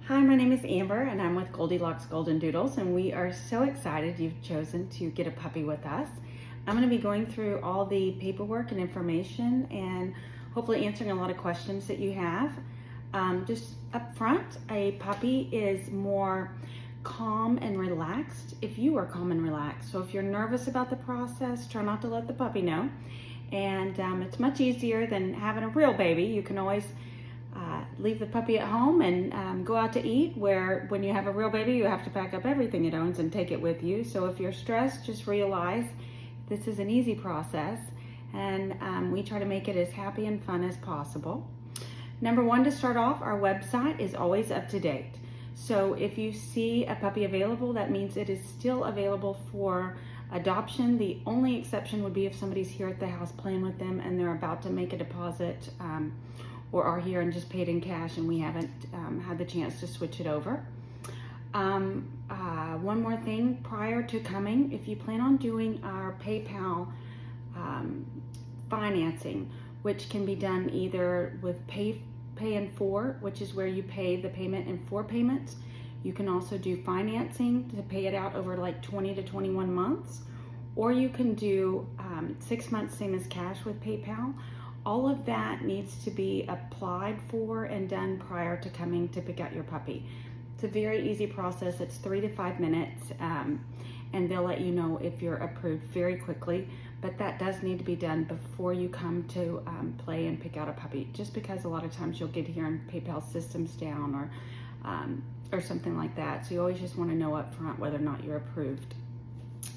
Hi, my name is Amber and I'm with Goldilocks Golden Doodles, and we are so excited you've chosen to get a puppy with us. I'm going to be going through all the paperwork and information and hopefully answering a lot of questions that you have. Just up front, a puppy is more calm and relaxed if you are calm and relaxed. So if you're nervous about the process, try not to let the puppy know. And it's much easier than having a real baby. You can always leave the puppy at home and go out to eat, where when you have a real baby, you have to pack up everything it owns and take it with you. So if you're stressed, just realize this is an easy process, and we try to make it as happy and fun as possible. Number one, to start off, our website is always up to date. So if you see a puppy available, that means it is still available for adoption. The only exception would be if somebody's here at the house playing with them and they're about to make a deposit, or are here and just paid in cash and we haven't had the chance to switch it over. One more thing prior to coming, if you plan on doing our PayPal financing, which can be done either with pay in 4, which is where you pay the payment in 4 payments. You can also do financing to pay it out over like 20 to 21 months, or you can do 6 months, same as cash with PayPal. All of that needs to be applied for and done prior to coming to pick out your puppy. It's a very easy process. It's 3 to 5 minutes, and they'll let you know if you're approved very quickly. But that does need to be done before you come to play and pick out a puppy, just because a lot of times you'll get here and PayPal system's down or something like that. So you always just want to know up front whether or not you're approved.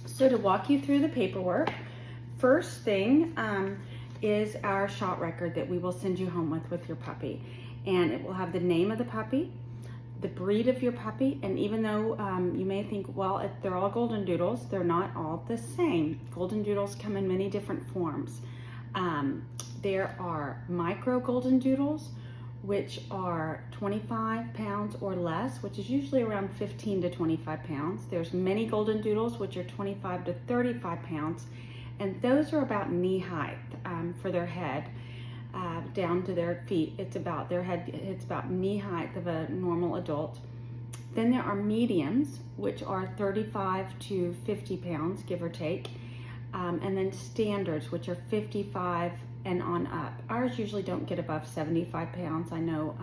So to walk you through the paperwork, first thing is our shot record that we will send you home with your puppy. And it will have the name of the puppy, the breed of your puppy, and even though you may think, well, if they're all Golden Doodles, they're not all the same. Golden Doodles come in many different forms. There are micro Golden Doodles, which are 25 pounds or less, which is usually around 15 to 25 pounds. There's mini Golden Doodles, which are 25 to 35 pounds, and those are about knee height for their head down to their feet. It's about their head, it's about knee height of a normal adult. Then there are mediums, which are 35 to 50 pounds, give or take. And then standards, which are 55 and on up. Ours usually don't get above 75 pounds. I know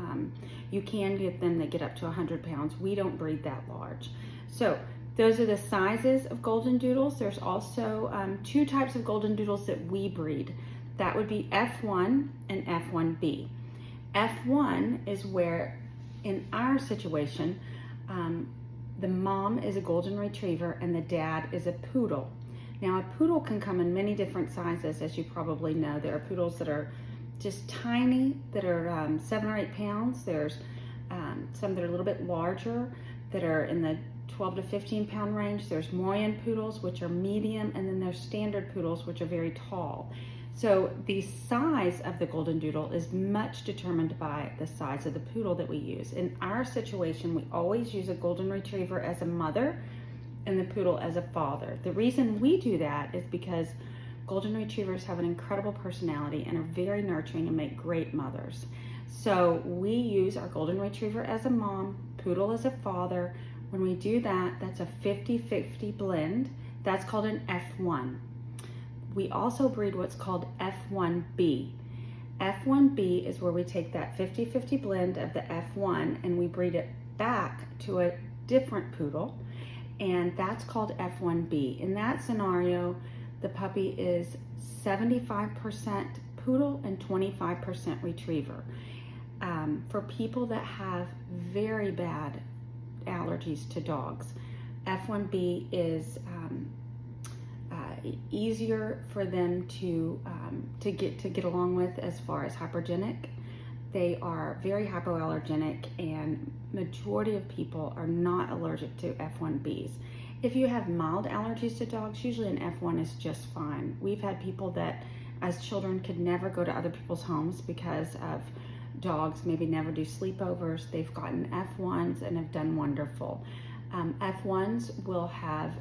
you can get them that get up to 100 pounds. We don't breed that large. So those are the sizes of Golden Doodles. There's also 2 types of Golden Doodles that we breed. That would be F1 and F1B. F1 is where, in our situation, the mom is a Golden Retriever and the dad is a Poodle. Now, a Poodle can come in many different sizes, as you probably know. There are Poodles that are just tiny, that are 7 or 8 pounds. There's some that are a little bit larger, that are in the 12 to 15 pound range. There's Moyen Poodles, which are medium, and then there's Standard Poodles, which are very tall. So the size of the Golden Doodle is much determined by the size of the Poodle that we use. In our situation, we always use a Golden Retriever as a mother and the Poodle as a father. The reason we do that is because Golden Retrievers have an incredible personality and are very nurturing and make great mothers. So we use our Golden Retriever as a mom, Poodle as a father. When we do that, that's a 50-50 blend. That's called an F1. We also breed what's called F1B. F1B is where we take that 50-50 blend of the F1 and we breed it back to a different Poodle, and that's called F1B. In that scenario, the puppy is 75% Poodle and 25% Retriever. For people that have very bad allergies to dogs, F1B is easier for them to get along with as far as hypergenic. They are very hypoallergenic, and majority of people are not allergic to F1Bs. If you have mild allergies to dogs, usually an F1 is just fine. We've had people that as children could never go to other people's homes because of dogs, maybe never do sleepovers. They've gotten F1s and have done wonderful. F1s will have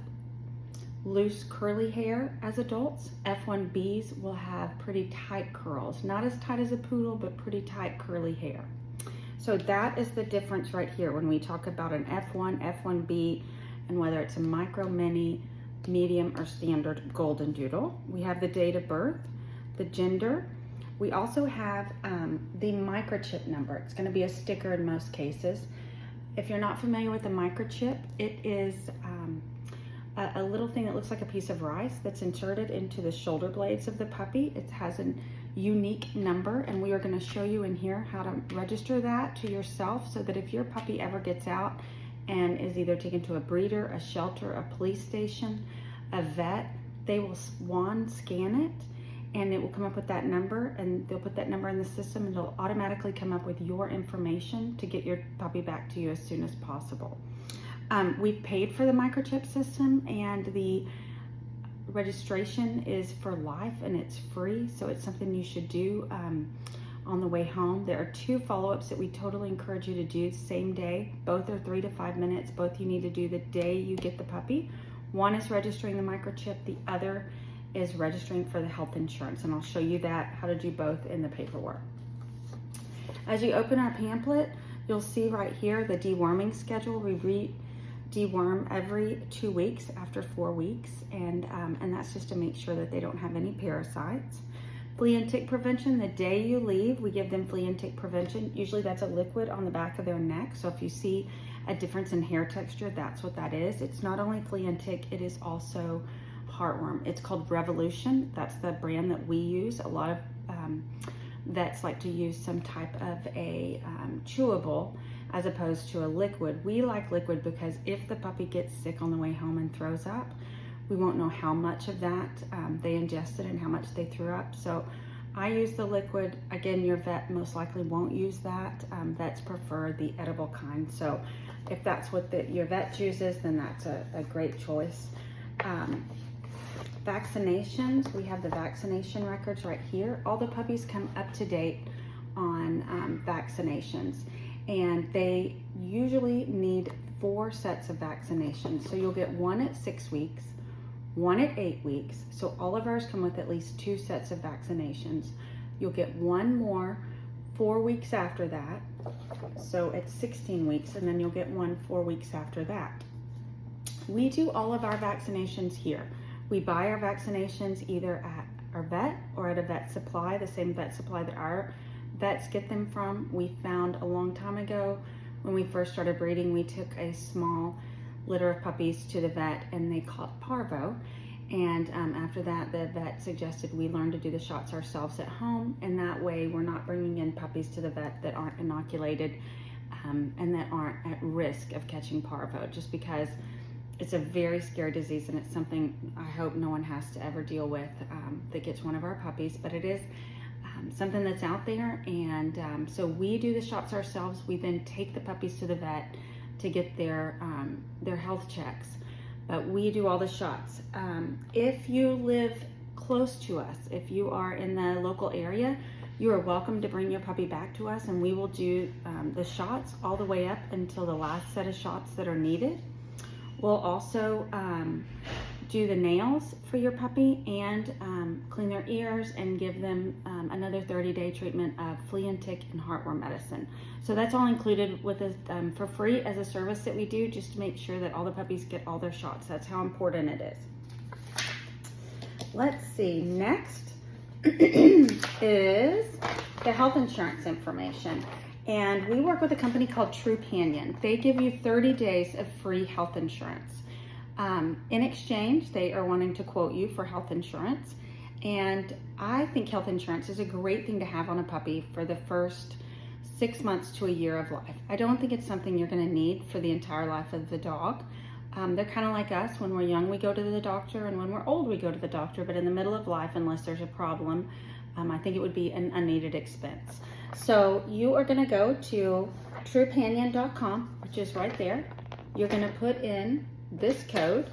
loose curly hair as adults. F1Bs will have pretty tight curls, not as tight as a poodle, but pretty tight curly hair. So that is the difference right here when we talk about an F1, F1B, and whether it's a micro, mini, medium, or standard golden doodle. We have the date of birth, the gender. We also have the microchip number. It's going to be a sticker in most cases. If you're not familiar with the microchip, it is a little thing that looks like a piece of rice that's inserted into the shoulder blades of the puppy. It has a unique number, and we are going to show you in here how to register that to yourself so that if your puppy ever gets out and is either taken to a breeder, a shelter, a police station, a vet, they will scan it and it will come up with that number, and they'll put that number in the system and it'll automatically come up with your information to get your puppy back to you as soon as possible. We've paid for the microchip system, and the registration is for life and it's free, so it's something you should do on the way home. There are 2 follow-ups that we totally encourage you to do same day. Both are 3 to 5 minutes. Both you need to do the day you get the puppy. One is registering the microchip, the other is registering for the health insurance, and I'll show you that, how to do both in the paperwork. As you open our pamphlet, you'll see right here the deworming schedule. We deworm every 2 weeks after 4 weeks, and that's just to make sure that they don't have any parasites. Flea and tick prevention, the day you leave, we give them flea and tick prevention. Usually that's a liquid on the back of their neck, so if you see a difference in hair texture, that's what that is. It's not only flea and tick, it is also heartworm. It's called Revolution. That's the brand that we use. A lot of vets like to use some type of a chewable as opposed to a liquid. We like liquid because if the puppy gets sick on the way home and throws up, we won't know how much of that they ingested and how much they threw up. So I use the liquid. Again, your vet most likely won't use that. Vets prefer the edible kind. So if that's what your vet chooses, then that's a great choice. Vaccinations, we have the vaccination records right here. All the puppies come up to date on vaccinations, and they usually need 4 sets of vaccinations. So you'll get 1 at 6 weeks, 1 at 8 weeks. So all of ours come with at least 2 sets of vaccinations. You'll get 1 more 4 weeks after that, so it's 16 weeks, and then you'll get 1 4 weeks after that. We do all of our vaccinations here. We buy our vaccinations either at our vet or at a vet supply, the same vet supply that our vets get them from. We found a long time ago when we first started breeding, we took a small litter of puppies to the vet and they caught parvo. And after that, the vet suggested we learn to do the shots ourselves at home, and that way we're not bringing in puppies to the vet that aren't inoculated and that aren't at risk of catching parvo, just because it's a very scary disease, and it's something I hope no one has to ever deal with that gets one of our puppies, but it is something that's out there. And so we do the shots ourselves. We then take the puppies to the vet to get their health checks, but we do all the shots. If you live close to us, if you are in the local area, you are welcome to bring your puppy back to us, and we will do the shots all the way up until the last set of shots that are needed. We'll also do the nails for your puppy and clean their ears and give them another 30-day treatment of flea and tick and heartworm medicine. So that's all included with us for free as a service that we do, just to make sure that all the puppies get all their shots. That's how important it is. Let's see, next is the health insurance information. And we work with a company called Trupanion. They give you 30 days of free health insurance. In exchange, they are wanting to quote you for health insurance. And I think health insurance is a great thing to have on a puppy for the first 6 months to a year of life. I don't think it's something you're going to need for the entire life of the dog. They're kind of like us. When we're young, we go to the doctor, and when we're old, we go to the doctor. But in the middle of life, unless there's a problem, I think it would be an unneeded expense. So you are going to go to Trupanion.com, which is right there. You're going to put in this code,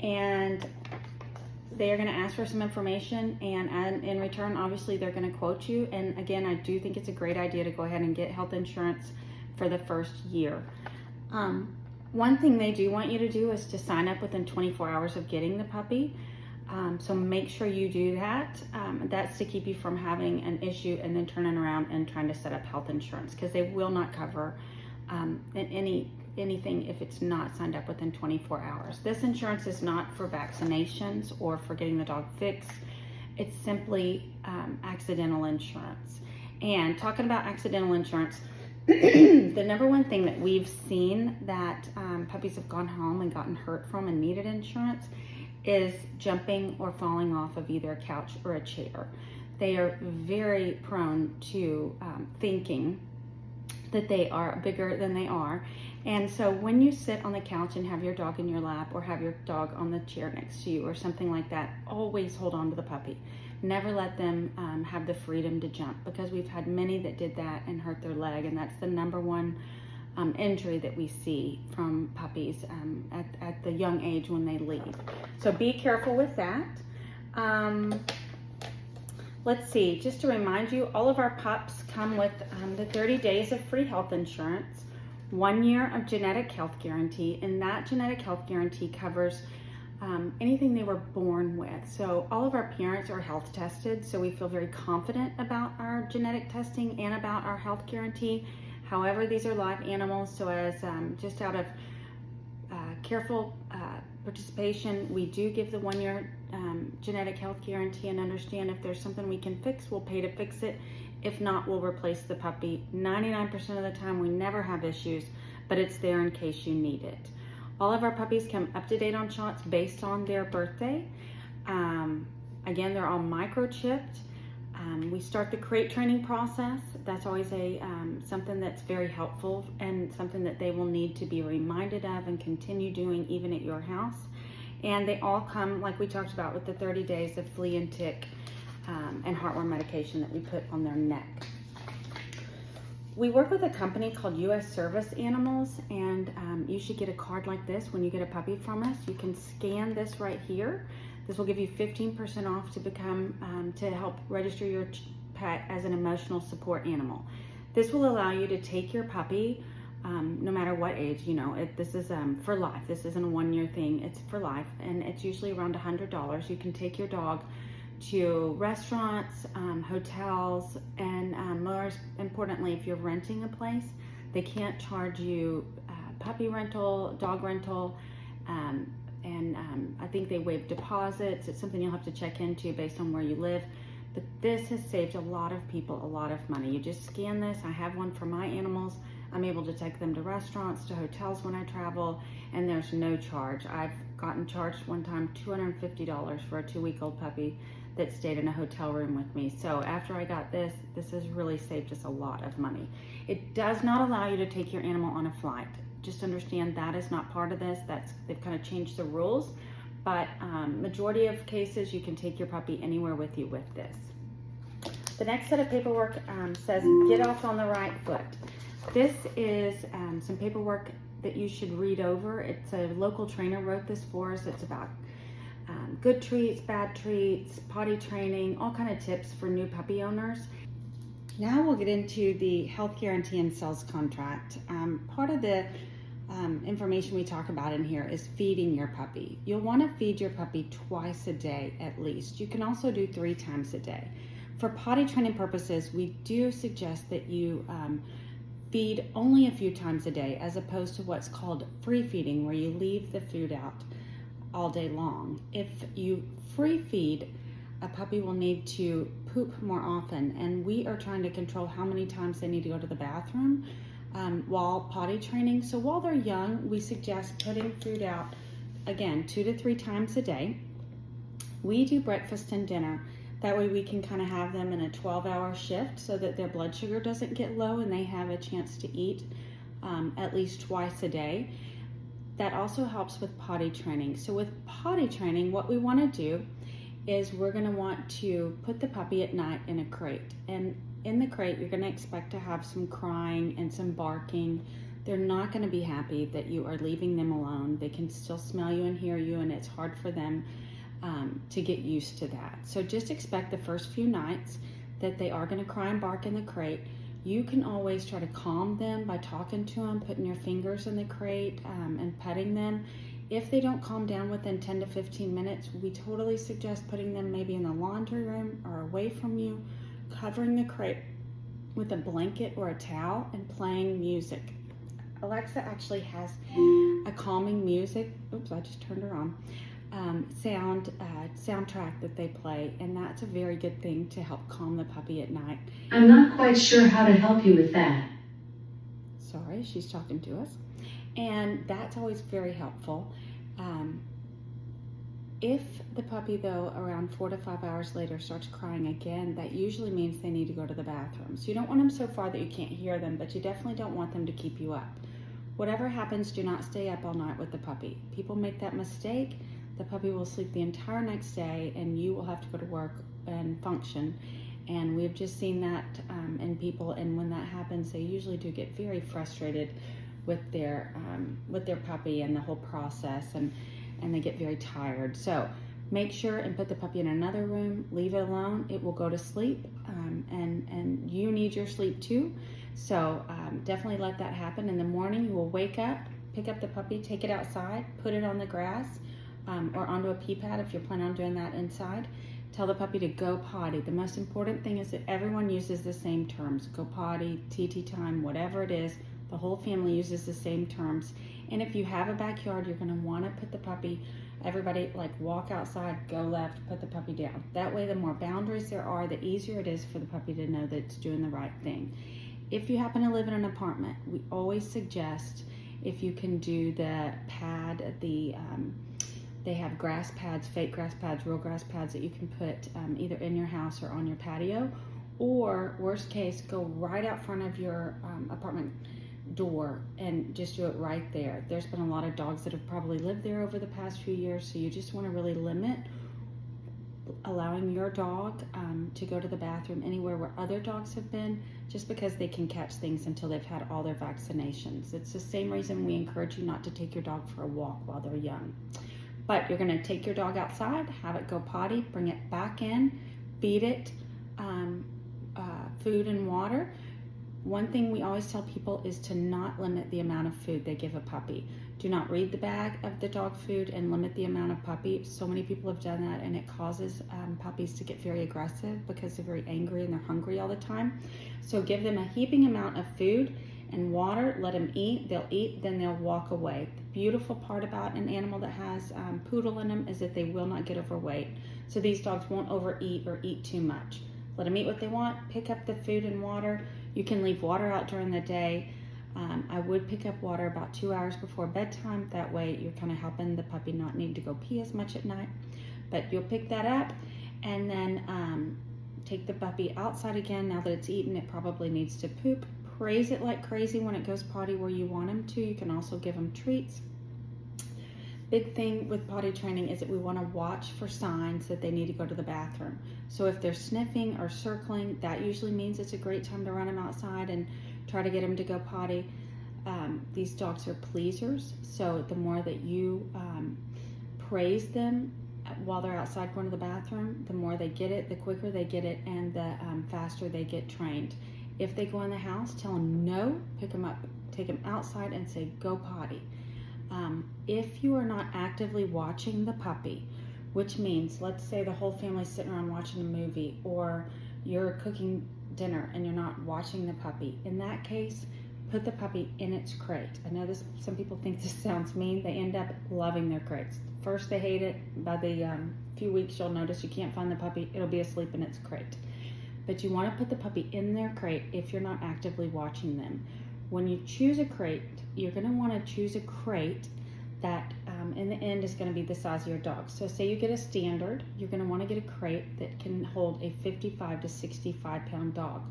and they are going to ask for some information, and in return, obviously, they're going to quote you. And again, I do think it's a great idea to go ahead and get health insurance for the first year. One thing they do want you to do is to sign up within 24 hours of getting the puppy. So make sure you do that. That's to keep you from having an issue and then turning around and trying to set up health insurance, because they will not cover anything if it's not signed up within 24 hours. This insurance is not for vaccinations or for getting the dog fixed. It's simply accidental insurance. And talking about accidental insurance, the number one thing that we've seen that puppies have gone home and gotten hurt from and needed insurance is jumping or falling off of either a couch or a chair. They are very prone to thinking that they are bigger than they are. And so when you sit on the couch and have your dog in your lap, or have your dog on the chair next to you or something like that, always hold on to the puppy. Never let them have the freedom to jump, because we've had many that did that and hurt their leg, and that's the number one injury that we see from puppies at the young age when they leave. So be careful with that. Let's see, just to remind you, all of our pups come with the 30 days of free health insurance, 1 year of genetic health guarantee, and that genetic health guarantee covers anything they were born with. So all of our parents are health tested, so we feel very confident about our genetic testing and about our health guarantee. However, these are live animals, so as just out of careful participation, we do give the 1 year genetic health guarantee, and understand if there's something we can fix, we'll pay to fix it. If not, we'll replace the puppy. 99% of the time we never have issues, but it's there in case you need it. All of our puppies come up to date on shots based on their birthday. Again, they're all microchipped. We start the crate training process. That's always something that's very helpful, and something that they will need to be reminded of and continue doing even at your house. And they all come, like we talked about, with the 30 days of flea and tick and heartworm medication that we put on their neck. We work with a company called US Service Animals, and you should get a card like this when you get a puppy from us. You can scan this right here. This will give you 15% off to become to help register your pet as an emotional support animal. This will allow you to take your puppy, no matter what age. You know, this is for life. This isn't a 1 year thing. It's for life, and it's usually around $100. You can take your dog to restaurants, hotels, and more importantly, if you're renting a place, they can't charge you puppy rental, dog rental, and I think they waive deposits. It's something you'll have to check into based on where you live. But this has saved a lot of people a lot of money. You just scan this. I have one for my animals. I'm able to take them to restaurants, to hotels when I travel, and there's no charge. I've gotten charged one time $250 for a 2-week-old puppy that stayed in a hotel room with me. So after I got this has really saved us a lot of money. It does not allow you to take your animal on a flight. Just understand that is not part of this. They've kind of changed the rules, but majority of cases you can take your puppy anywhere with you with this. The next set of paperwork says get off on the right foot. This is some paperwork that you should read over. It's a local trainer wrote this for us. It's about good treats, bad treats, potty training, all kind of tips for new puppy owners. Now we'll get into the health guarantee and sales contract. Part of the information we talk about in here is feeding your puppy. You'll want to feed your puppy twice a day at least. You can also do 3 times a day. For potty training purposes, we do suggest that you feed only a few times a day, as opposed to what's called free feeding, where you leave the food out all day long. If you free feed, a puppy will need to poop more often, and we are trying to control how many times they need to go to the bathroom while potty training. So while they're young, we suggest putting food out, again, 2 to 3 times a day. We do breakfast and dinner. That way we can kind of have them in a 12-hour shift so that their blood sugar doesn't get low and they have a chance to eat at least twice a day. That also helps with potty training. So with potty training, what we want to do is we're going to want to put the puppy at night in a crate. And in the crate, you're going to expect to have some crying and some barking. They're not going to be happy that you are leaving them alone. They can still smell you and hear you, and it's hard for them to get used to that. So just expect the first few nights that they are going to cry and bark in the crate. You can always try to calm them by talking to them, putting your fingers in the crate and petting them. If they don't calm down within 10 to 15 minutes, we totally suggest putting them maybe in the laundry room or away from you, covering the crate with a blanket or a towel, and playing music. Alexa actually has a calming music, oops, I just turned her on, soundtrack that they play, and that's a very good thing to help calm the puppy at night. I'm not quite sure how to help you with that. Sorry, she's talking to us. And that's always very helpful. If the puppy, though, around 4 to 5 hours later starts crying again, that usually means they need to go to the bathroom. So you don't want them so far that you can't hear them, but you definitely don't want them to keep you up. Whatever happens, do not stay up all night with the puppy. People make that mistake. The puppy will sleep the entire next day, and you will have to go to work and function. And we've just seen that in people, and when that happens, they usually do get very frustrated with their puppy and the whole process, and they get very tired. So make sure and put the puppy in another room, leave it alone. It will go to sleep, and you need your sleep too. So definitely let that happen. In the morning, you will wake up, pick up the puppy, take it outside, put it on the grass or onto a pee pad if you're planning on doing that inside. Tell the puppy to go potty. The most important thing is that everyone uses the same terms. Go potty, TT time, whatever it is. The whole family uses the same terms. And if you have a backyard, you're going to want to put the puppy, everybody like walk outside, go left, put the puppy down. That way, the more boundaries there are, the easier it is for the puppy to know that it's doing the right thing. If you happen to live in an apartment, we always suggest, if you can do the pad, they have grass pads, fake grass pads, real grass pads that you can put either in your house or on your patio, or worst case, go right out front of your apartment door and just do it right there. There's been a lot of dogs that have probably lived there over the past few years, so you just want to really limit allowing your dog to go to the bathroom anywhere where other dogs have been, just because they can catch things until they've had all their vaccinations. It's the same reason we encourage you not to take your dog for a walk while they're young. But you're going to take your dog outside, have it go potty, bring it back in, feed it food and water. One thing we always tell people is to not limit the amount of food they give a puppy. Do not read the bag of the dog food and limit the amount of puppy. So many people have done that, and it causes puppies to get very aggressive because they're very angry and they're hungry all the time. So give them a heaping amount of food and water, let them eat, they'll eat, then they'll walk away. The beautiful part about an animal that has poodle in them is that they will not get overweight. So these dogs won't overeat or eat too much. Let them eat what they want, pick up the food and water. You can leave water out during the day. I would pick up water about 2 hours before bedtime. That way you're kind of helping the puppy not need to go pee as much at night. But you'll pick that up and then take the puppy outside again. Now that it's eaten, it probably needs to poop. Praise it like crazy when it goes potty where you want them to. You can also give them treats. Big thing with potty training is that we want to watch for signs that they need to go to the bathroom. So if they're sniffing or circling, that usually means it's a great time to run them outside and try to get them to go potty. These dogs are pleasers, so the more that you praise them while they're outside going to the bathroom, the more they get it, the quicker they get it, and the faster they get trained. If they go in the house, tell them no, pick them up, take them outside and say go potty. If you are not actively watching the puppy, which means, let's say the whole family's sitting around watching a movie, or you're cooking dinner and you're not watching the puppy, in that case, put the puppy in its crate. I know this, some people think this sounds mean. They end up loving their crates. First they hate it. By the few weeks, you'll notice you can't find the puppy. It'll be asleep in its crate. But you want to put the puppy in their crate if you're not actively watching them. When you choose a crate, you're going to want to choose a crate that in the end is going to be the size of your dog. So say you get a standard, you're going to want to get a crate that can hold a 55 to 65 pound dog.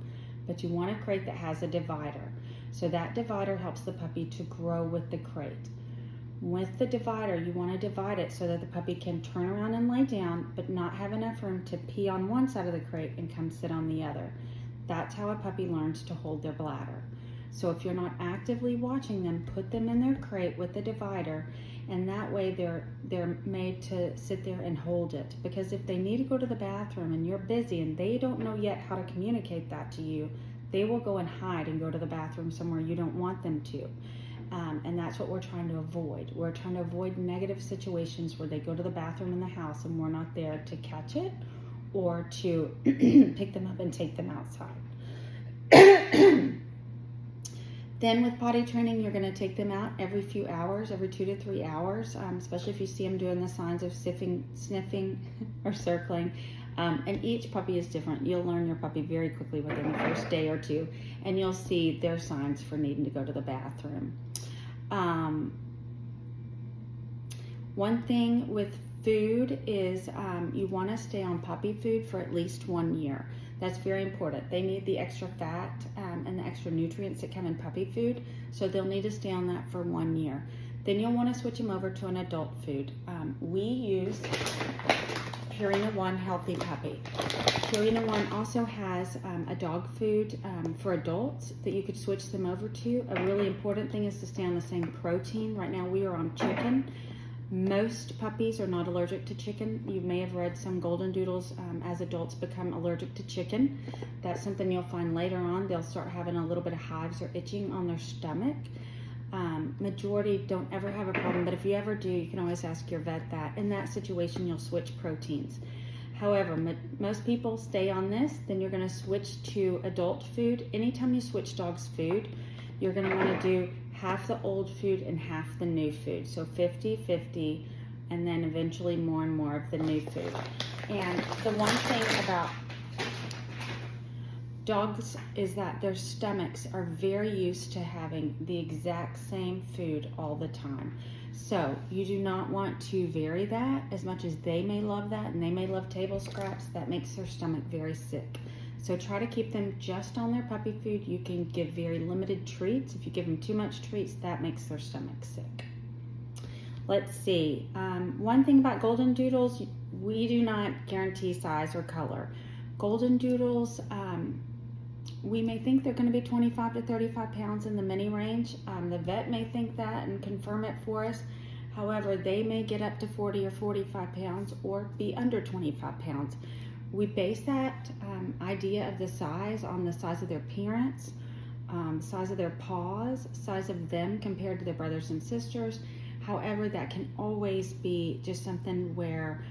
But you want a crate that has a divider. So that divider helps the puppy to grow with the crate. With the divider, you want to divide it so that the puppy can turn around and lay down, but not have enough room to pee on one side of the crate and come sit on the other. That's how a puppy learns to hold their bladder. So if you're not actively watching them, put them in their crate with the divider, and that way they're made to sit there and hold it. Because if they need to go to the bathroom and you're busy and they don't know yet how to communicate that to you, they will go and hide and go to the bathroom somewhere you don't want them to. And that's what we're trying to avoid. We're trying to avoid negative situations where they go to the bathroom in the house and we're not there to catch it or to pick them up and take them outside. Then with potty training, you're going to take them out every few hours, every 2 to 3 hours, especially if you see them doing the signs of sniffing or circling. And each puppy is different. You'll learn your puppy very quickly within the first day or two, and you'll see their signs for needing to go to the bathroom. One thing with food is you want to stay on puppy food for at least 1 year. That's very important. They need the extra fat and the extra nutrients that come in puppy food, so they'll need to stay on that for 1 year. Then you'll want to switch them over to an adult food. We use Purina One Healthy Puppy. Purina One also has a dog food for adults that you could switch them over to. A really important thing is to stay on the same protein. Right now we are on chicken. Most puppies are not allergic to chicken. You may have read some golden doodles as adults become allergic to chicken. That's something you'll find later on. They'll start having a little bit of hives or itching on their stomach. Majority don't ever have a problem, but if you ever do, you can always ask your vet that. In that situation, you'll switch proteins. However, most people stay on this, then you're going to switch to adult food. Anytime you switch dogs' food, you're going to want to do half the old food and half the new food. So 50-50, and then eventually more and more of the new food. And the one thing about dogs is that their stomachs are very used to having the exact same food all the time. So you do not want to vary that. As much as they may love that and they may love table scraps, that makes their stomach very sick. So try to keep them just on their puppy food. You can give very limited treats. If you give them too much treats, that makes their stomach sick. Let's see. One thing about golden doodles, we do not guarantee size or color. Golden doodles, we may think they're going to be 25 to 35 pounds in the mini range. The vet may think that and confirm it for us. However, they may get up to 40 or 45 pounds or be under 25 pounds. We base that idea of the size on the size of their parents, size of their paws, size of them compared to their brothers and sisters. However, that can always be just something where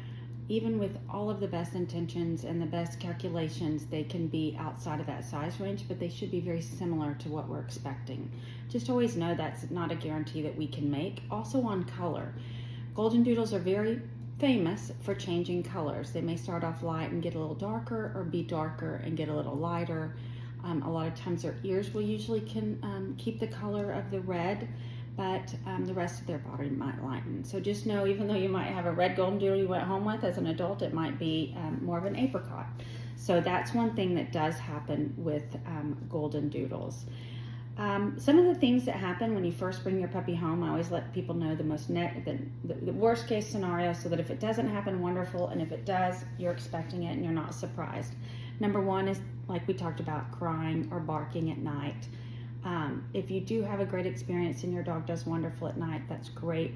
even with all of the best intentions and the best calculations, they can be outside of that size range, but they should be very similar to what we're expecting. Just always know that's not a guarantee that we can make. Also on color. Golden doodles are very famous for changing colors. They may start off light and get a little darker, or be darker and get a little lighter. A lot of times their ears will usually can keep the color of the red, but the rest of their body might lighten. So just know, even though you might have a red golden doodle you went home with as an adult, it might be more of an apricot. So that's one thing that does happen with golden doodles. Some of the things that happen when you first bring your puppy home, I always let people know the worst case scenario, so that if it doesn't happen, wonderful, and if it does, you're expecting it and you're not surprised. Number one is, like we talked about, crying or barking at night. If you do have a great experience and your dog does wonderful at night, that's great.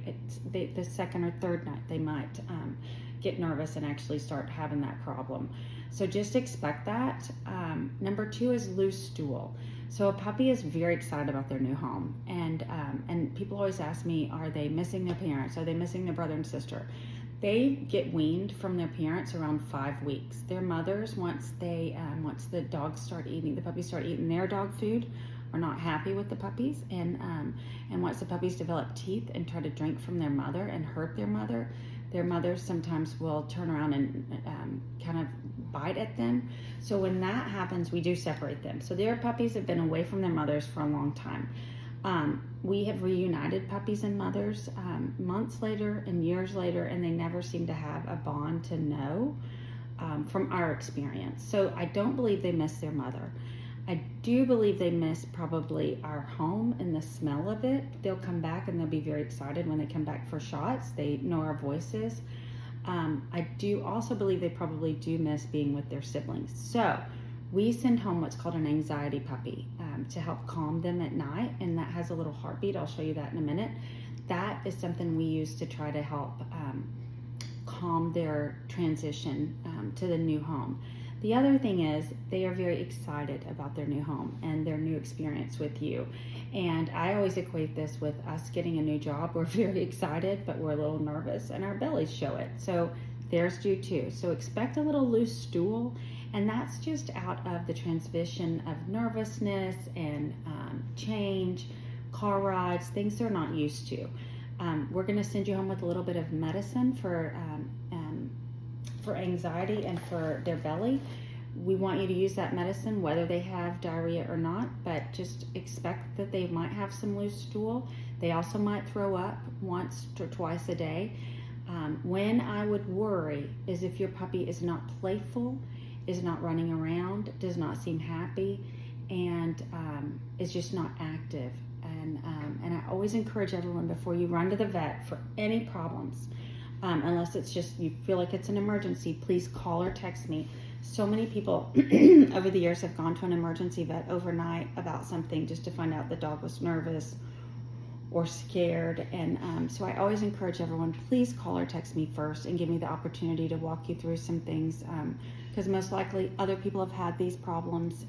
The second or third night, they might get nervous and actually start having that problem. So just expect that. Number two is loose stool. So a puppy is very excited about their new home, and people always ask me, are they missing their parents? Are they missing their brother and sister? They get weaned from their parents around 5 weeks. Their mothers, once the puppies start eating their dog food, are not happy with the puppies, and once the puppies develop teeth and try to drink from their mother and hurt their mothers sometimes will turn around and kind of bite at them. So when that happens, we do separate them. So their puppies have been away from their mothers for a long time. We have reunited puppies and mothers months later and years later, and they never seem to have a bond to know from our experience. So I don't believe they miss their mother. I do believe they miss probably our home and the smell of it. They'll come back and they'll be very excited when they come back for shots. They know our voices. I do also believe they probably do miss being with their siblings. So we send home what's called an anxiety puppy to help calm them at night, and that has a little heartbeat. I'll show you that in a minute. That is something we use to try to help calm their transition to the new home. The other thing is they are very excited about their new home and their new experience with you. And I always equate this with us getting a new job. We're very excited, but we're a little nervous and our bellies show it. So theirs do too. So expect a little loose stool, and that's just out of the transition of nervousness and change, car rides, things they're not used to. We're going to send you home with a little bit of medicine for anxiety and for their belly. We want you to use that medicine whether they have diarrhea or not, but just expect that they might have some loose stool. They also might throw up once or twice a day. When I would worry is if your puppy is not playful, is not running around, does not seem happy, and is just not active. And I always encourage everyone before you run to the vet for any problems, unless it's just you feel like it's an emergency, please call or text me. So many people over the years have gone to an emergency vet overnight about something just to find out the dog was nervous or scared. And so I always encourage everyone, please call or text me first and give me the opportunity to walk you through some things, because most likely other people have had these problems.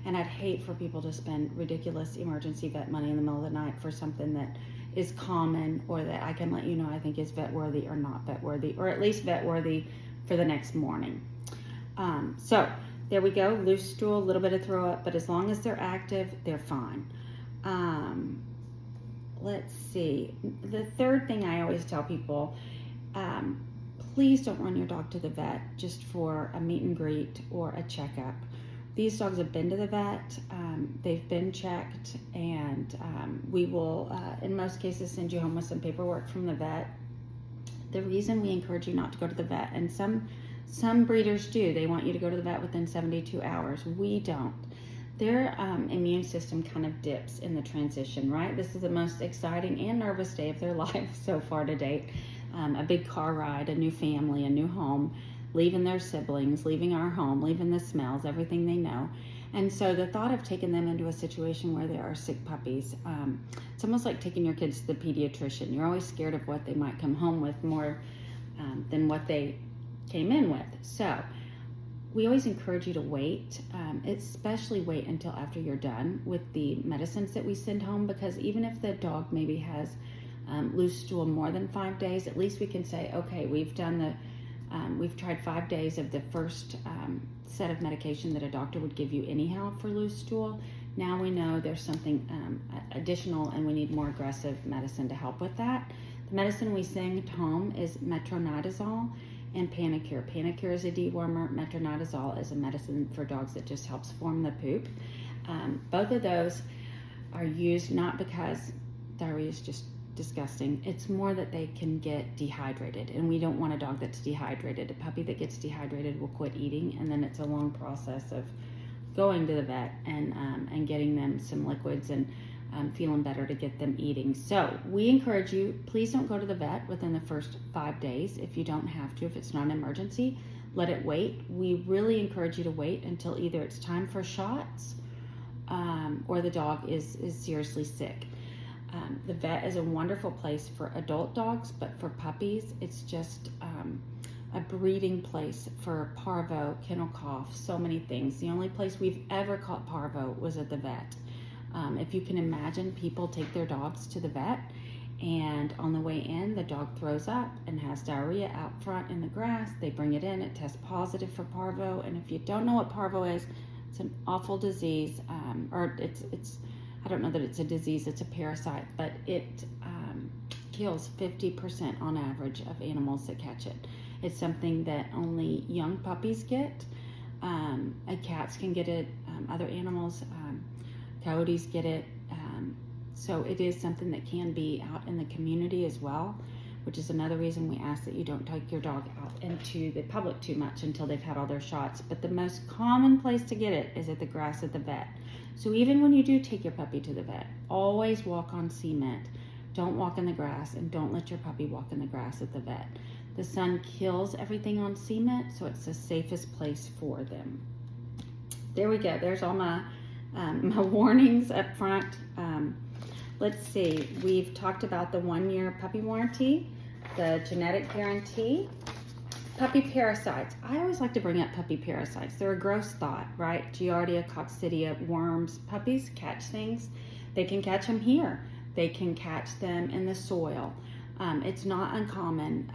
And I'd hate for people to spend ridiculous emergency vet money in the middle of the night for something that is common, or that I can let you know I think is vet worthy or not vet worthy, or at least vet worthy for the next morning. So there we go, loose stool, a little bit of throw up, but as long as they're active, they're fine. Let's see. The third thing I always tell people, please don't run your dog to the vet just for a meet and greet or a checkup. These dogs have been to the vet, they've been checked, and we will, in most cases, send you home with some paperwork from the vet. The reason we encourage you not to go to the vet, and some breeders do, they want you to go to the vet within 72 hours. We don't. Their immune system kind of dips in the transition, right? This is the most exciting and nervous day of their life so far to date. A big car ride, a new family, a new home, leaving their siblings, leaving our home, leaving the smells, everything they know. And so the thought of taking them into a situation where there are sick puppies, it's almost like taking your kids to the pediatrician. You're always scared of what they might come home with more than what they came in with. So we always encourage you to wait, especially wait until after you're done with the medicines that we send home, because even if the dog maybe has loose stool more than 5 days, at least we can say, okay, we've tried 5 days of the first set of medication that a doctor would give you anyhow for loose stool. Now we know there's something additional and we need more aggressive medicine to help with that. The medicine we send home is metronidazole and Panicure. Panicure is a dewormer. Metronidazole is a medicine for dogs that just helps form the poop. Both of those are used not because diarrhea is just disgusting. It's more that they can get dehydrated, and we don't want a dog that's dehydrated. A puppy that gets dehydrated will quit eating, and then it's a long process of going to the vet and getting them some liquids and feeling better to get them eating. So we encourage you, please don't go to the vet within the first 5 days if you don't have to. If it's not an emergency, let it wait. We really encourage you to wait until either it's time for shots or the dog is seriously sick. The vet is a wonderful place for adult dogs, but for puppies, it's just a breeding place for parvo, kennel cough, so many things. The only place we've ever caught parvo was at the vet. If you can imagine, people take their dogs to the vet, and on the way in, the dog throws up and has diarrhea out front in the grass. They bring it in, it tests positive for parvo, and if you don't know what parvo is, it's an awful disease, or it's I don't know that it's a disease, it's a parasite, but it kills 50% on average of animals that catch it. It's something that only young puppies get. Cats can get it, other animals, coyotes get it. So it is something that can be out in the community as well, which is another reason we ask that you don't take your dog out into the public too much until they've had all their shots. But the most common place to get it is at the grass at the vet. So even when you do take your puppy to the vet, always walk on cement. Don't walk in the grass, and don't let your puppy walk in the grass at the vet. The sun kills everything on cement, so it's the safest place for them. There we go. There's all my warnings up front. Let's see. We've talked about the 1-year puppy warranty, the genetic guarantee, puppy parasites. I always like to bring up puppy parasites. They're a gross thought, right? Giardia, coccidia, worms. Puppies catch things. They can catch them here. They can catch them in the soil. It's not uncommon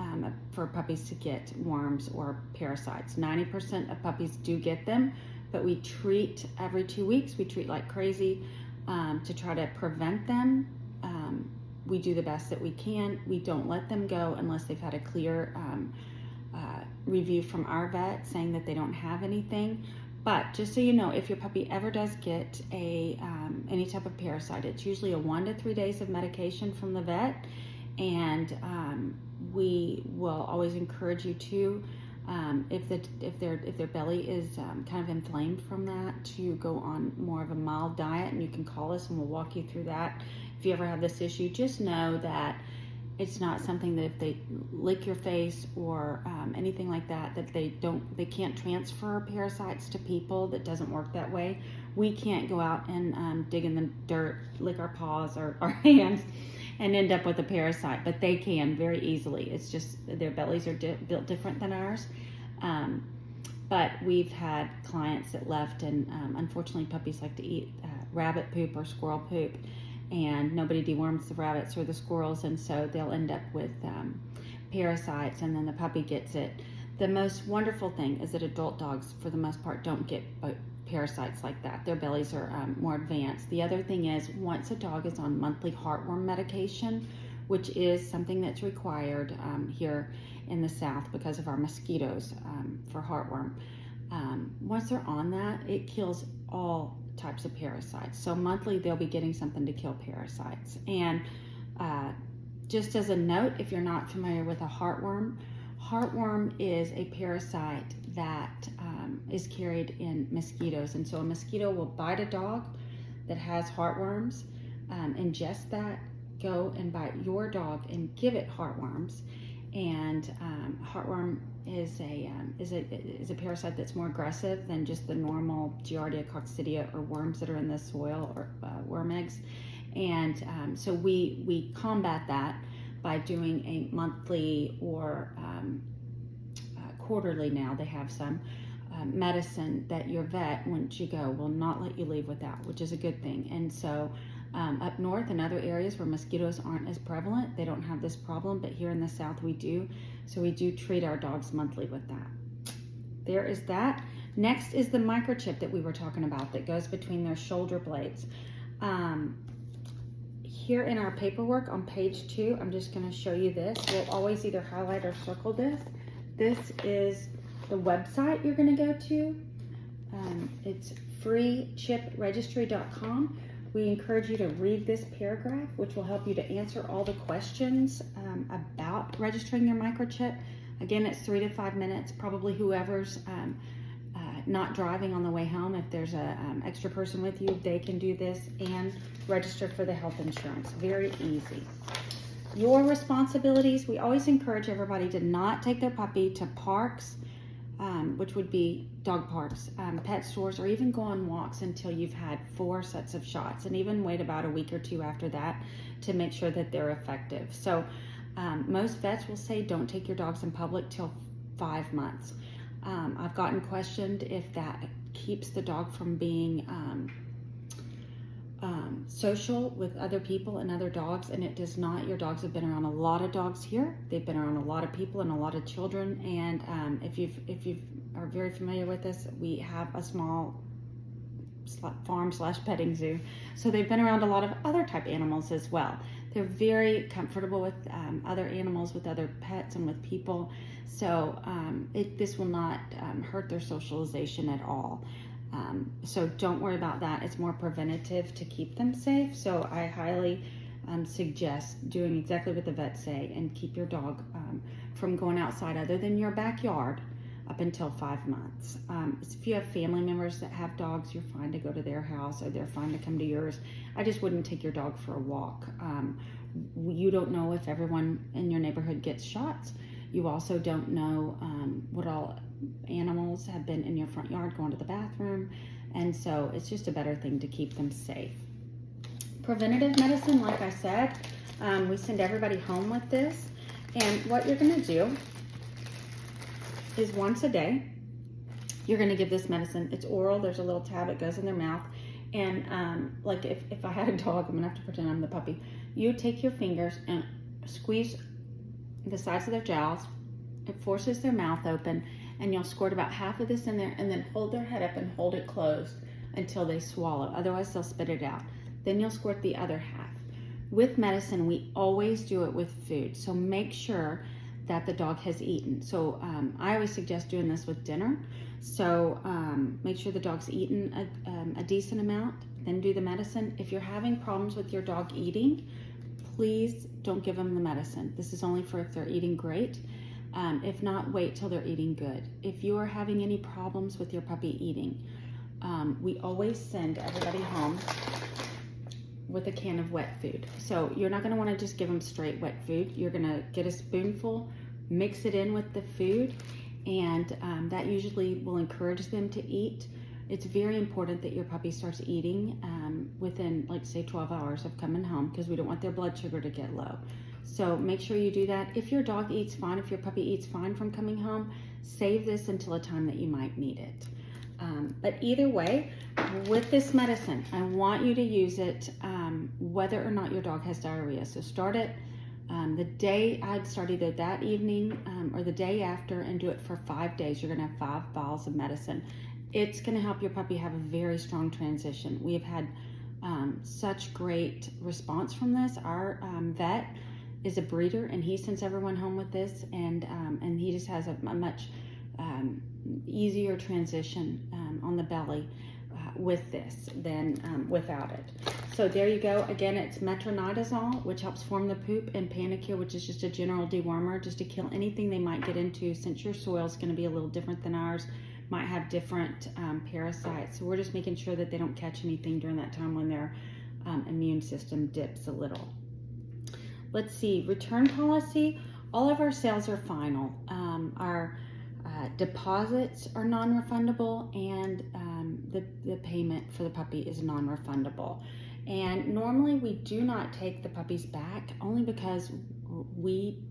for puppies to get worms or parasites. 90% of puppies do get them, but we treat every 2 weeks. We treat like crazy to try to prevent them. We do the best that we can. We don't let them go unless they've had a clear review from our vet saying that they don't have anything. But just so you know, if your puppy ever does get any type of parasite, it's usually a 1 to 3 days of medication from the vet, and we will always encourage you to, if their belly is kind of inflamed from that, to go on more of a mild diet, and you can call us and we'll walk you through that. If you ever have this issue, just know that it's not something that if they lick your face or anything like that, that they can't transfer parasites to people. That doesn't work that way. We can't go out and dig in the dirt, lick our paws or our hands and end up with a parasite, but they can very easily. It's just their bellies are built different than ours. But we've had clients that left, and unfortunately puppies like to eat rabbit poop or squirrel poop, and nobody deworms the rabbits or the squirrels, and so they'll end up with parasites, and then the puppy gets it. The most wonderful thing is that adult dogs, for the most part, don't get parasites like that. Their bellies are more advanced. The other thing is, once a dog is on monthly heartworm medication, which is something that's required here in the South because of our mosquitoes for heartworm, once they're on that, it kills all types of parasites. So monthly they'll be getting something to kill parasites. And just as a note, if you're not familiar with a heartworm is a parasite that is carried in mosquitoes. And so a mosquito will bite a dog that has heartworms, ingest that, go and bite your dog and give it heartworms. And heartworm is a parasite that's more aggressive than just the normal Giardia, coccidia, or worms that are in the soil, or worm eggs. And so we combat that by doing a monthly or quarterly, now they have some medicine that your vet, once you go, will not let you leave without, which is a good thing. And so up north and other areas where mosquitoes aren't as prevalent, they don't have this problem, but here in the South we do. So we do treat our dogs monthly with that. There is that. Next is the microchip that we were talking about that goes between their shoulder blades. Here in our paperwork on page 2, I'm just going to show you this. We'll always either highlight or circle this. This is the website you're going to go to. It's freechipregistry.com. We encourage you to read this paragraph, which will help you to answer all the questions about registering your microchip. Again, it's 3 to 5 minutes. Probably whoever's not driving on the way home, if there's an extra person with you, they can do this and register for the health insurance. Very easy. Your responsibilities, we always encourage everybody to not take their puppy to parks, which would be dog parks, pet stores, or even go on walks until you've had 4 sets of shots, and even wait about a week or 2 after that to make sure that they're effective. So most vets will say don't take your dogs in public till 5 months. I've gotten questioned if that keeps the dog from being social with other people and other dogs, and it does not. Your dogs have been around a lot of dogs here. They've been around a lot of people and a lot of children, and if you are very familiar with this, we have a small farm/petting zoo, so they've been around a lot of other type animals as well. They're very comfortable with other animals, with other pets, and with people, so this will not hurt their socialization at all. So don't worry about that. It's more preventative to keep them safe. So I highly suggest doing exactly what the vets say and keep your dog from going outside other than your backyard up until 5 months. If you have family members that have dogs, you're fine to go to their house, or they're fine to come to yours. I just wouldn't take your dog for a walk. You don't know if everyone in your neighborhood gets shots. You also don't know what all animals have been in your front yard going to the bathroom, and so it's just a better thing to keep them safe. Preventative medicine, like I said, we send everybody home with this, and what you're going to do is once a day. You're going to give this medicine. It's oral. There's a little tab. It goes in their mouth. And like if I had a dog, I'm going to have to pretend I'm the puppy. You take your fingers and squeeze the sides of their jowls. It forces their mouth open, and you'll squirt about half of this in there, and then hold their head up and hold it closed until they swallow. Otherwise, they'll spit it out. Then you'll squirt the other half. With medicine, we always do it with food. So make sure that the dog has eaten. So I always suggest doing this with dinner. So make sure the dog's eaten a decent amount, then do the medicine. If you're having problems with your dog eating, please don't give them the medicine. This is only for if they're eating great. If not, wait till they're eating good. If you are having any problems with your puppy eating, we always send everybody home with a can of wet food. So you're not gonna wanna just give them straight wet food. You're gonna get a spoonful, mix it in with the food, and that usually will encourage them to eat. It's very important that your puppy starts eating within, like, say 12 hours of coming home, because we don't want their blood sugar to get low. So make sure you do that. If your dog eats fine, if your puppy eats fine from coming home, save this until a time that you might need it. But either way, with this medicine, I want you to use it whether or not your dog has diarrhea. So start it the day, I'd start either that evening or the day after, and do it for 5 days. You're gonna have 5 bottles of medicine. It's gonna help your puppy have a very strong transition. We have had such great response from this. Our vet is a breeder, and he sends everyone home with this, and he just has a much easier transition on the belly with this than without it. So there you go. Again, it's metronidazole, which helps form the poop, and Panicure, which is just a general dewormer, just to kill anything they might get into. Since your soil is going to be a little different than ours, might have different parasites. So we're just making sure that they don't catch anything during that time when their immune system dips a little. Let's see, return policy. All of our sales are final. Our deposits are non-refundable, and the payment for the puppy is non-refundable. And normally we do not take the puppies back, only because we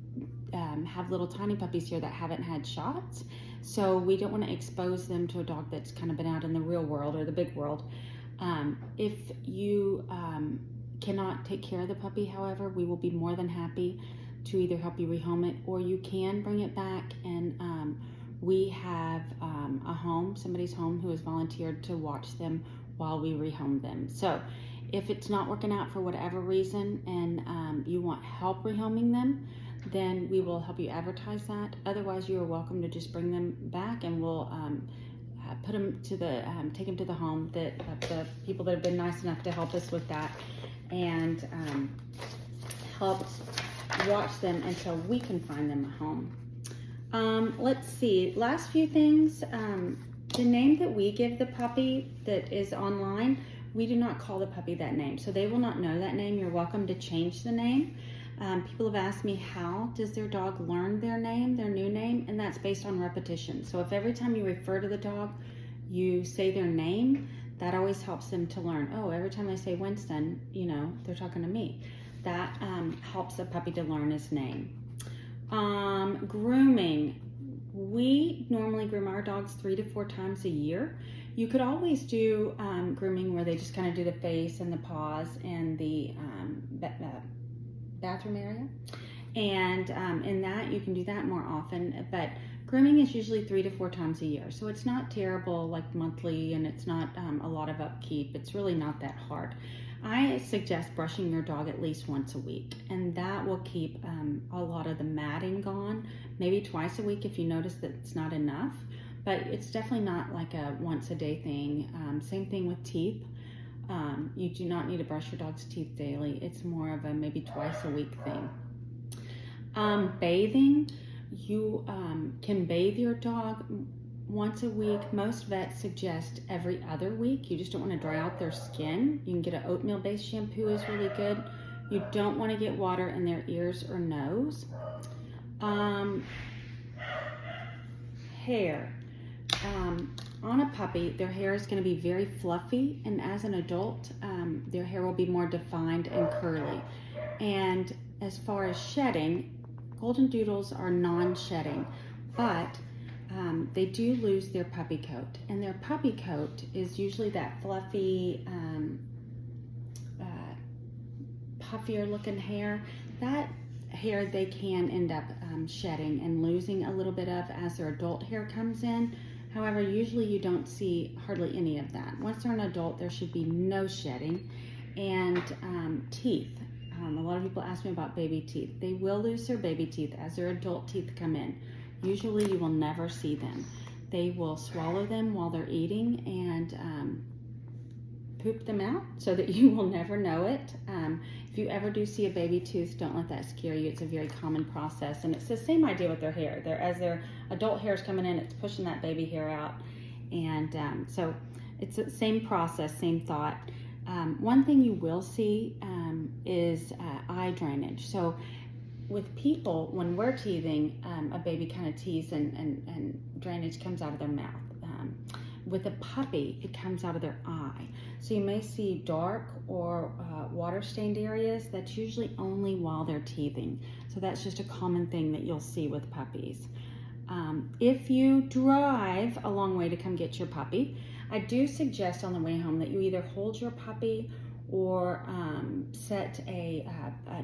have little tiny puppies here that haven't had shots. So we don't want to expose them to a dog that's kind of been out in the real world or the big world. If you cannot take care of the puppy, however, we will be more than happy to either help you rehome it, or you can bring it back, and we have a home, somebody's home, who has volunteered to watch them while we rehome them. So if it's not working out for whatever reason, and you want help rehoming them, then we will help you advertise that. Otherwise, you are welcome to just bring them back, and we'll put them to the take them to the home that the people that have been nice enough to help us with that, and help watch them until we can find them a home. Let's see, last few things. The name that we give the puppy that is online, we do not call the puppy that name, so they will not know that name. You're welcome to change the name. People have asked me, how does their dog learn their name, their new name? And that's based on repetition. So if every time you refer to the dog, you say their name, that always helps them to learn, oh, every time I say Winston, you know, they're talking to me. That helps a puppy to learn his name. Grooming. We normally groom our dogs 3 to 4 times a year. You could always do grooming where they just kind of do the face and the paws and the bathroom area. And in that, you can do that more often. But grooming is usually 3 to 4 times a year. So it's not terrible, like monthly, and it's not a lot of upkeep. It's really not that hard. I suggest brushing your dog at least once a week, and that will keep a lot of the matting gone. Maybe twice a week if you notice that it's not enough, but it's definitely not like a once a day thing. Same thing with teeth. You do not need to brush your dog's teeth daily. It's more of a maybe twice a week thing. Bathing, you can bathe your dog once a week. Most vets suggest every other week. You just don't want to dry out their skin. You can get an oatmeal based shampoo is really good. You don't want to get water in their ears or nose. Hair. On a puppy, their hair is going to be very fluffy, and as an adult, their hair will be more defined and curly. And as far as shedding, golden doodles are non-shedding, but they do lose their puppy coat, and their puppy coat is usually that fluffy, puffier looking hair. That hair they can end up shedding and losing a little bit of as their adult hair comes in. However, usually you don't see hardly any of that. Once they're an adult, there should be no shedding. And teeth. A lot of people ask me about baby teeth. They will lose their baby teeth as their adult teeth come in. Usually you will never see them. They will swallow them while they're eating and poop them out so that you will never know it. If you ever do see a baby tooth, don't let that scare you. It's a very common process, and it's the same idea with their hair. As their adult hair is coming in, it's pushing that baby hair out, and so it's the same process, same thought. One thing you will see is eye drainage. So with people, when we're teething, a baby kind of teethes and drainage comes out of their mouth. With a puppy, it comes out of their eye. So you may see dark or water-stained areas. That's usually only while they're teething. So that's just a common thing that you'll see with puppies. If you drive a long way to come get your puppy, I do suggest on the way home that you either hold your puppy or set a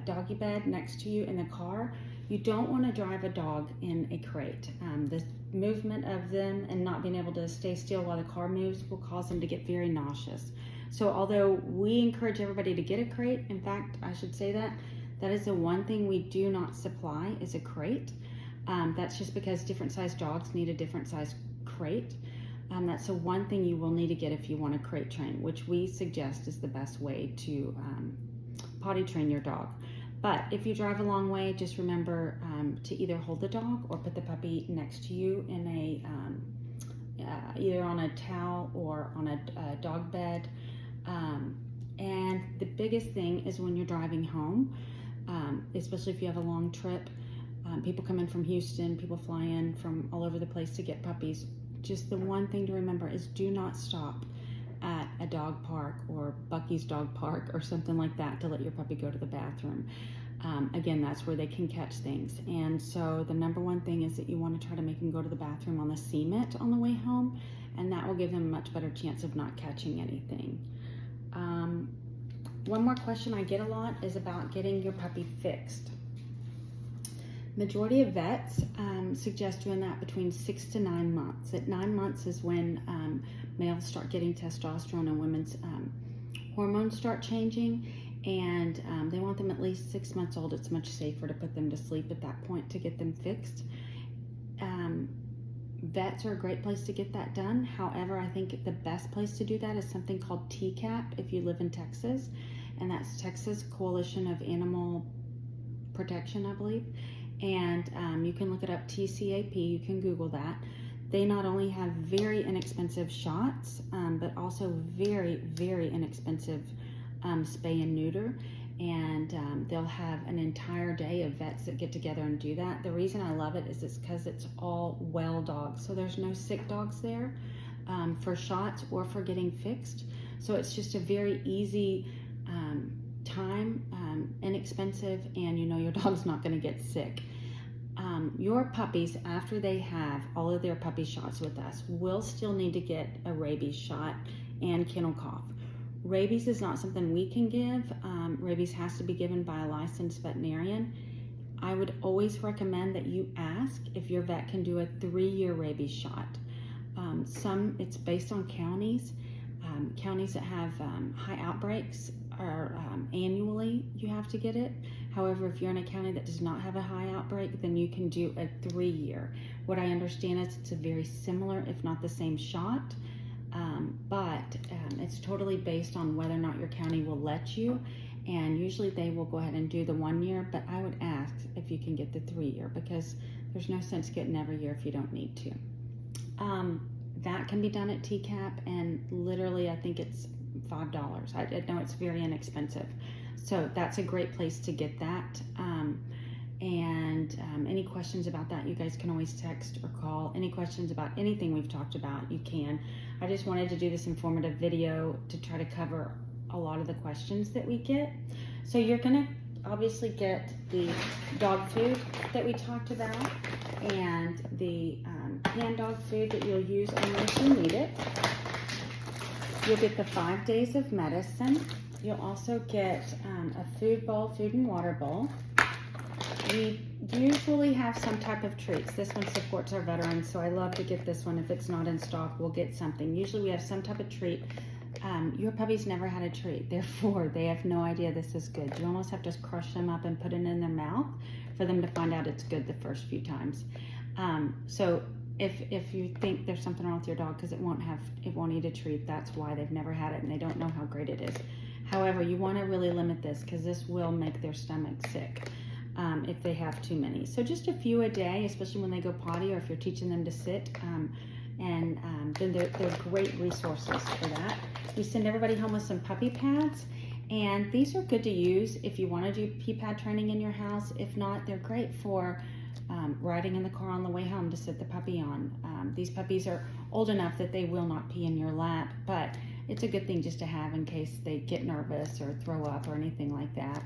doggy bed next to you in the car. You don't want to drive a dog in a crate. The movement of them and not being able to stay still while the car moves will cause them to get very nauseous. So although we encourage everybody to get a crate, in fact, I should say that is the one thing we do not supply is a crate. That's just because different size dogs need a different size crate. That's the one thing you will need to get if you want to crate train, which we suggest is the best way to potty train your dog. But if you drive a long way, just remember to either hold the dog or put the puppy next to you in either on a towel or on a dog bed. And the biggest thing is when you're driving home, especially if you have a long trip, people come in from Houston, people fly in from all over the place to get puppies. Just the one thing to remember is do not stop at a dog park or Bucky's dog park or something like that to let your puppy go to the bathroom. Again, that's where they can catch things. And so the number one thing is that you want to try to make them go to the bathroom on the cement on the way home, and that will give them a much better chance of not catching anything. One more question I get a lot is about getting your puppy fixed. Majority of vets suggest doing that between 6 to 9 months. At 9 months is when males start getting testosterone and women's hormones start changing, and they want them at least 6 months old. It's much safer to put them to sleep at that point to get them fixed. Vets are a great place to get that done. However, I think the best place to do that is something called TCAP if you live in Texas, and that's Texas Coalition of Animal Protection, I believe. And you can look it up, TCAP, you can Google that. They not only have very inexpensive shots, but also very, very inexpensive spay and neuter. And they'll have an entire day of vets that get together and do that. The reason I love it is it's because it's all well dogs. So there's no sick dogs there for shots or for getting fixed. So it's just a very easy time, inexpensive, and you know your dog's not going to get sick. Your puppies, after they have all of their puppy shots with us, will still need to get a rabies shot and kennel cough. Rabies is not something we can give. Rabies has to be given by a licensed veterinarian. I would always recommend that you ask if your vet can do a 3-year rabies shot. It's based on counties. Counties that have high outbreaks are annually you have to get it. However, if you're in a county that does not have a high outbreak, then you can do a 3-year. What I understand is it's a very similar, if not the same shot, but it's totally based on whether or not your county will let you. And usually they will go ahead and do the 1 year, but I would ask if you can get the 3-year because there's no sense getting every year if you don't need to. That can be done at TCAP, and literally I think it's $5. I know it's very inexpensive. So that's a great place to get that. Any questions about that, you guys can always text or call. Any questions about anything we've talked about, you can. I just wanted to do this informative video to try to cover a lot of the questions that we get. So you're gonna obviously get the dog food that we talked about and the canned dog food that you'll use only if you need it. You'll get the 5 days of medicine. You'll also get a food bowl, food and water bowl. We usually have some type of treats. This one supports our veterans, so I love to get this one. If it's not in stock, we'll get something. Usually we have some type of treat. Your puppy's never had a treat, therefore they have no idea this is good. You almost have to crush them up and put it in their mouth for them to find out it's good the first few times. So if you think there's something wrong with your dog because it won't eat a treat, that's why they've never had it and they don't know how great it is. However, you want to really limit this because this will make their stomach sick if they have too many. So just a few a day, especially when they go potty or if you're teaching them to sit. Then they're great resources for that. We send everybody home with some puppy pads, and these are good to use if you want to do pee pad training in your house. If not, they're great for riding in the car on the way home to sit the puppy on. These puppies are old enough that they will not pee in your lap, but it's a good thing just to have in case they get nervous or throw up or anything like that.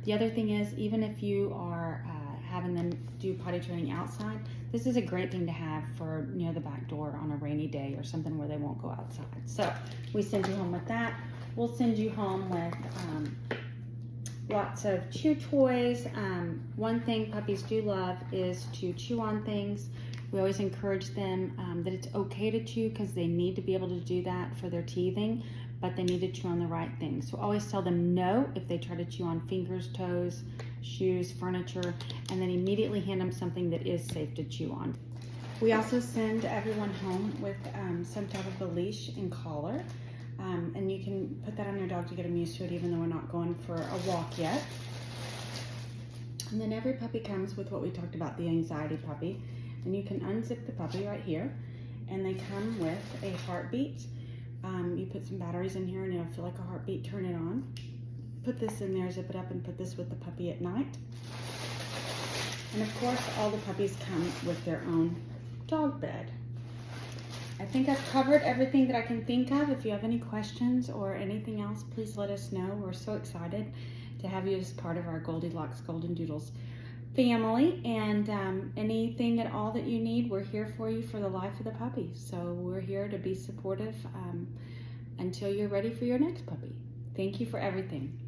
The other thing is, even if you are having them do potty training outside, this is a great thing to have for near the back door on a rainy day or something where they won't go outside. So we send you home with that. We'll send you home with lots of chew toys. One thing puppies do love is to chew on things. We always encourage them that it's okay to chew because they need to be able to do that for their teething, but they need to chew on the right things. So always tell them no if they try to chew on fingers, toes, shoes, furniture, and then immediately hand them something that is safe to chew on. We also send everyone home with some type of a leash and collar, and you can put that on your dog to get them used to it even though we're not going for a walk yet. And then every puppy comes with what we talked about, the anxiety puppy, and you can unzip the puppy right here, and they come with a heartbeat. You put some batteries in here and it'll feel like a heartbeat, turn it on. Put this in there, zip it up, and put this with the puppy at night. And of course, all the puppies come with their own dog bed. I think I've covered everything that I can think of. If you have any questions or anything else, please let us know. We're so excited to have you as part of our Goldilocks Golden Doodles family, and anything at all that you need, we're here for you for the life of the puppy. So we're here to be supportive until you're ready for your next puppy. Thank you for everything.